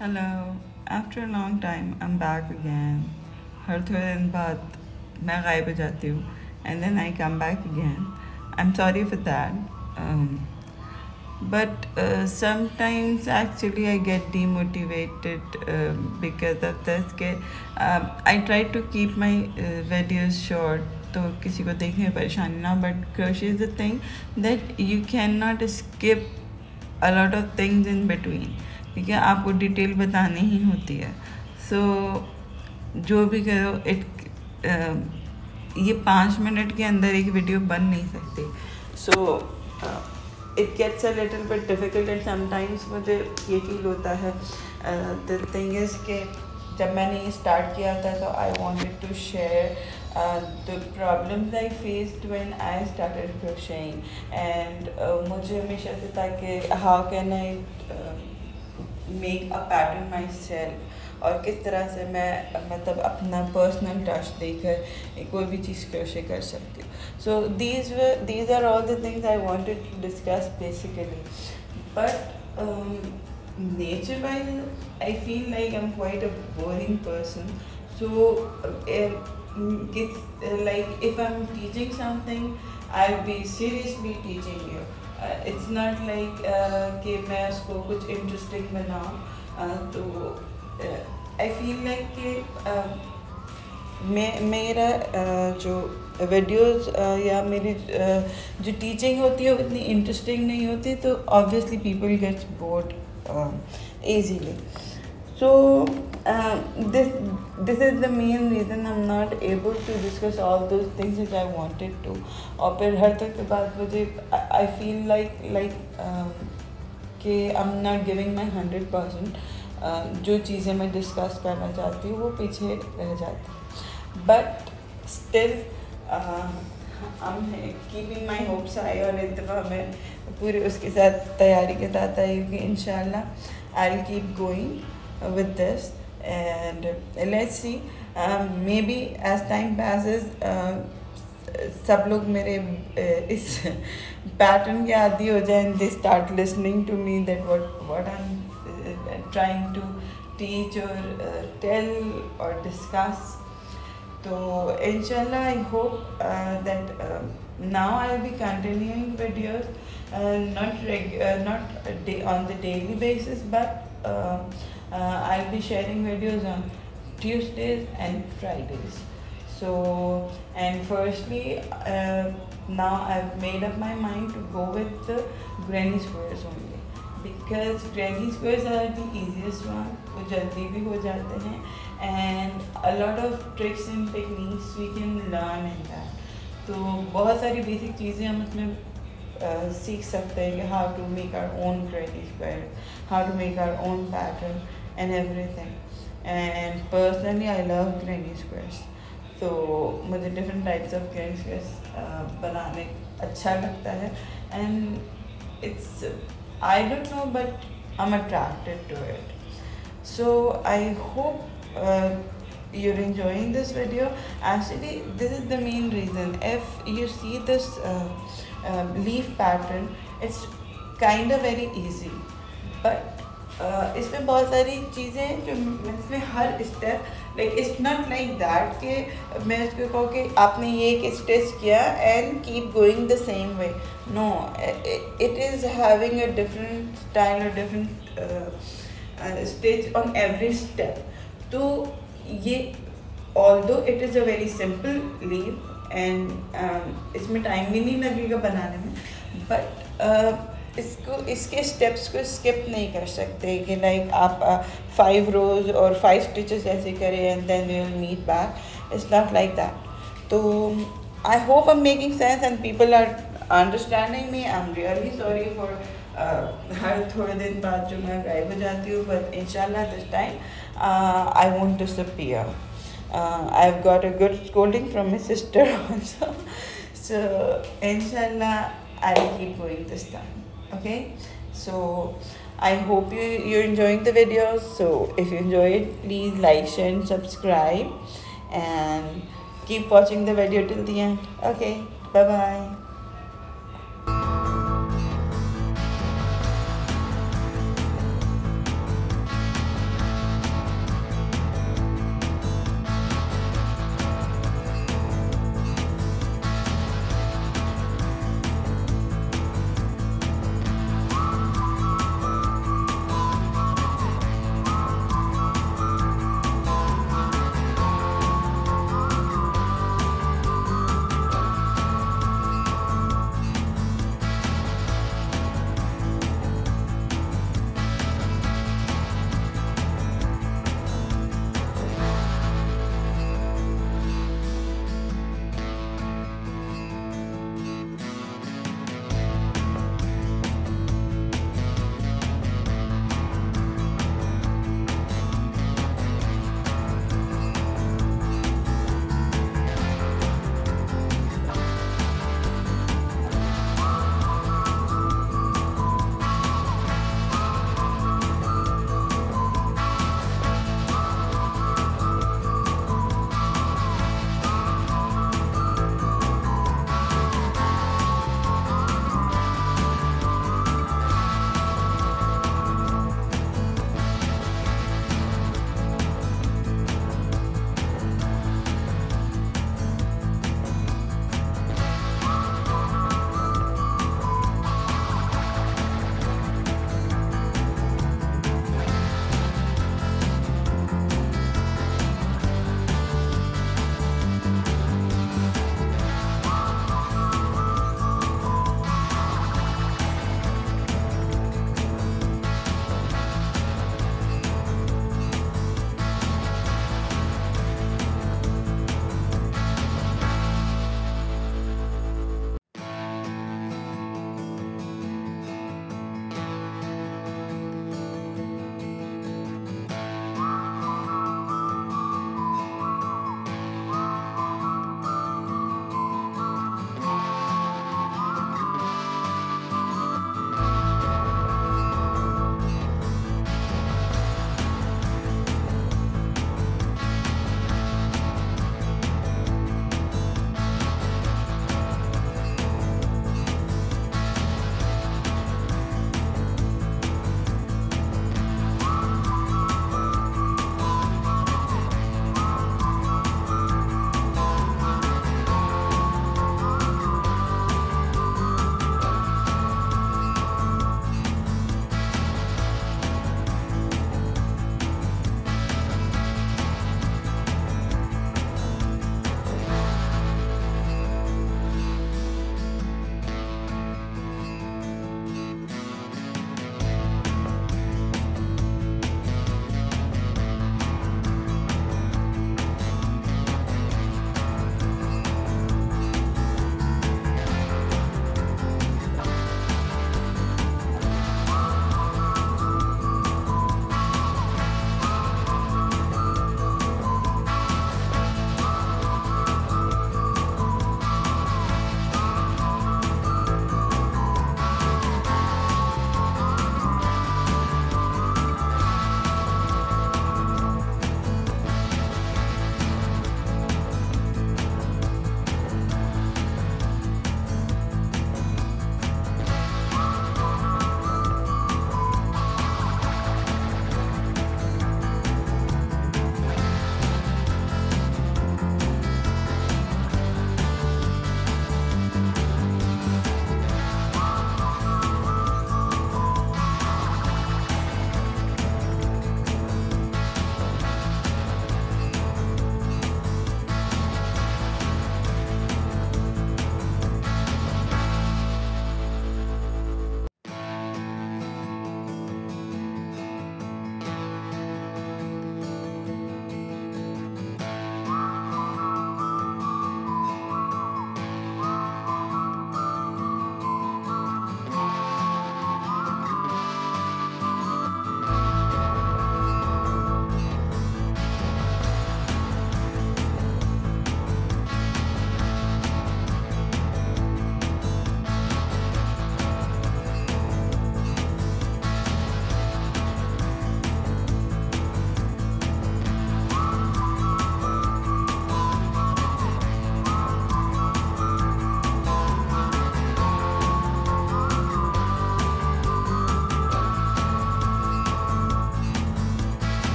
Hello. After a long time, I'm back again. हर थोड़े दिन बाद मैं गायब हो जाती हूँ and then I come back again. I'm sorry for that. But sometimes actually I get demotivated because of this. I try to keep my videos short तो किसी को देखने में परेशानी ना. But crochet is the thing that you cannot skip a lot of things in between. ठीक है, आपको डिटेल बतानी ही होती है. जो भी करो ये 5 मिनट के अंदर एक वीडियो बन नहीं सकती. It gets a little bit difficult and sometimes मुझे ये फील होता है. द थिंग इज़ कि जब मैंने ये स्टार्ट किया था तो I wanted to share the problems I faced when I started crocheting and मुझे हमेशा से था कि how can I make a pattern myself और किस तरह से मैं मतलब अपना पर्सनल टच देकर कोई भी चीज़ क्रोशे कर सकती हूँ. So these are all the things I wanted to discuss basically. But nature wise I feel like I'm quite a boring person. So like if I'm teaching something I'll be seriously teaching you. It's not like कि मैं उसको कुछ interesting बनाऊँ. तो I feel like कि मेरा जो videos या मेरी जो टीचिंग होती है वो इतनी इंटरेस्टिंग नहीं होती, तो obviously people gets bored easily. So this is the main reason I'm not able to discuss all those things which I wanted to. और फिर हर तक के बाद मुझे I feel like कि I'm not giving my 100%. जो चीज़ें मैं डिस्कस करना चाहती हूँ वो पीछे रह जाती हैं. But still I'm keeping my hopes high और इस दफ़ा मैं पूरे उसके साथ तैयारी के साथ आई हूँ कि इंशाल्लाह I'll keep going with this and let's see. Maybe as time passes सब लोग मेरे इस पैटर्न के आदी हो जाए and they start listening to me that what I'm trying to teach or tell or discuss. So inshallah I hope that now I'll be continuing videos not on the daily basis, but I'll be sharing videos on Tuesdays and Fridays. So and firstly now I've made up my mind to go with the granny squares only because granny squares are the easiest one. वो जल्दी भी हो जाते हैं and a lot of tricks and techniques we can learn in that. तो बहुत सारी basic चीज़ें हम उसमें सीख सकते हैं कि how to make our own granny square, how to make our own pattern and everything. And personally I love granny squares. तो मुझे different types of granny squares बनाने अच्छा लगता है and it's I don't know but I'm attracted to it. So I hope you're enjoying this video. Actually this is the main reason. If you see this leaf pattern, it's kind of very easy, but इसमें बहुत सारी चीज़ें हैं जो इसमें हर step like it's not like that कि मैं उसको कहूँ कि आपने ये एक स्टेच किया and keep going the same way. No, it is having a different style और different stage on every step. तो ये although it is a very simple leave and इसमें टाइम भी नहीं लगेगा बनाने में, बट इसके स्टेप्स को स्किप नहीं कर सकते कि लाइक आप 5 रोज और 5 स्टिचेस ऐसे करें and then we will meet back. It's not like that. तो I hope I am making sense and people are understanding me. I am really sorry for हर थोड़े दिन बाद जो मैं गायब हो जाती हूँ, बट इंशाल्लाह this time I won't disappear. I have got a good scolding from my sister also. So इंशाल्लाह I will keep going this time. Okay, so I hope you're enjoying the video. So if you enjoy it, please like, share and subscribe and keep watching the video till the end. Okay, bye bye.